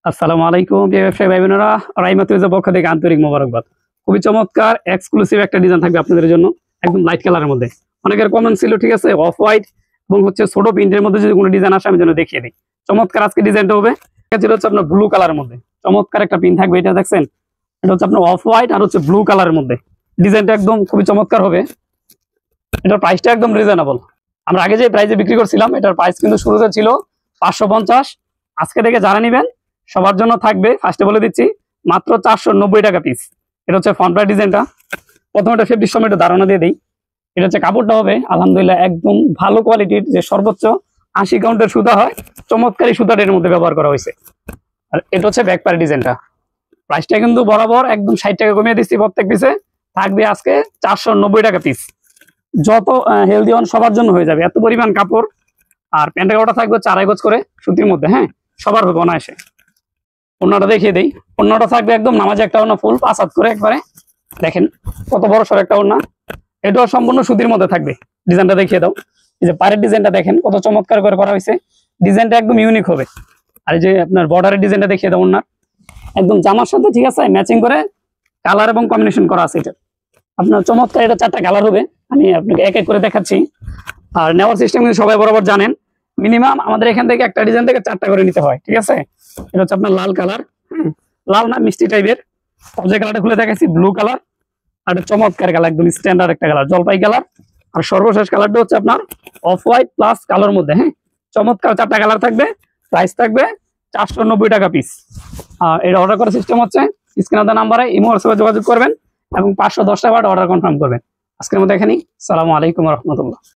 আসসালামু আলাইকুম প্রিয় ব্যবসায়ী ভাই বোনেরা, রাইমা টুইজের পক্ষ থেকে আন্তরিক মোবারকবাদ। খুবই চমৎকার এক্সক্লুসিভ একটা ডিজাইন থাকবে আপনাদের জন্য, একদম লাইট কালারের মধ্যে। অনেকের কমেন্ট ছিল, ঠিক আছে, অফ হোয়াইট এবং ছোট প্রিন্টের মধ্যে যদি কোনো ডিজাইন আসে আমি যেন দেখিয়ে দিই। চমৎকার আজকে ডিজাইনটা হবে। এটা ছিল হচ্ছে আপনার ব্লু কালারের মধ্যে, চমৎকার একটা প্রিন্ট থাকবে। এটা দেখছেন, এটা হচ্ছে আপনার অফ হোয়াইট আর হচ্ছে ব্লু কালারের মধ্যে। ডিজাইনটা একদম খুবই চমৎকার হবে। এটার প্রাইসটা একদম রিজনেবল। আমরা আগে যে প্রাইসে বিক্রি করছিলাম এটার প্রাইস কিন্তু শুরুতে ছিল 550। আজকে থেকে যারা নিবেন সবার জন্য থাকবে, ফার্স্টে বলে দিচ্ছি, মাত্র 490 টাকা পিস। এটা হচ্ছে ফ্রন্ট পার্ট ডিজাইনটা। প্রথমে এটা ফেব্রিক সময় একটু ধারণা দিয়ে দিই। এটা হচ্ছে কাপড়টা হবে আলহামদুলিল্লাহ একদম ভালো কোয়ালিটির, যে সর্বোচ্চ 80 কাউন্টের সুতা হয়, চমৎকারী সুতাটা এর মধ্যে ব্যবহার করা হয়েছে। আর এটা হচ্ছে ব্যাক পার্ট ডিজাইনটা। প্রাইসটা কিন্তু বরাবর একদম 60 টাকা কমিয়ে দিচ্ছি প্রত্যেক পিসে। থাকবে আজকে 490 টাকা পিস। যত হেলদি ওয়ান সবার জন্য হয়ে যাবে, এত পরিমাণ কাপড়। আর প্যান্টের কাপড়টা থাকবে 4 গজ করে সুতির মধ্যে, হ্যাঁ, সবার হবে অনায়াসে। ওড়নাটা দেখিয়ে দেই। ওড়নাটা থাকবে একদম নামাজে একটা ওড়না, ফুল 5 হাত করে একবারে। দেখেন কত বড় সর একটা ওড়না। এটাও সম্পূর্ণ সুতির মধ্যে থাকবে। ডিজাইনটা দেখিয়ে দাও। এই যে পাড়ের ডিজাইনটা দেখেন কত চমৎকার করে করা হয়েছে। ডিজাইনটা একদম ইউনিক হবে। আর এই যে আপনার বর্ডারের ডিজাইনটা দেখিয়ে দাও। ওড়না একদম জামার সাথে, ঠিক আছে, ম্যাচিং করে কালার এবং কম্বিনেশন করা আছে। এটা আপনার চমৎকার, এটা 4টা কালার হবে। আমি আপনাকে এক এক করে দেখাচ্ছি। আর নেওয়ার সিস্টেম কিন্তু সবাই বরাবর জানেন, মিনিমাম আমাদের এখান থেকে একটা ডিজাইন থেকে 4টা করে নিতে হয়, ঠিক আছে। এটা হচ্ছে আপনার লাল কালার, লাল না মিষ্টি টাইপের। যে কালারটা খুলে দেখাচ্ছি ব্লু কালার। আর একটা চমৎকার কালার, একদম স্ট্যান্ডার্ড একটা কালার, জলপাই কালার। আর সর্বশেষ কালারটা হচ্ছে আপনার অফ হোয়াইট প্লাস কালোর মধ্যে, হ্যাঁ, চমৎকার 4টা কালার থাকবে। প্রাইস থাকবে 490 টাকা পিস। আর এটা অর্ডার করার সিস্টেম হচ্ছে স্ক্রিনে দেওয়া নাম্বারে ইমো হোয়াটসঅ্যাপে যোগাযোগ করবেন এবং 510 টাকা অর্ডার কনফার্ম করবেন। আজকের মতো এখানেই। আসসালামু আলাইকুম রহমতুল্লাহ।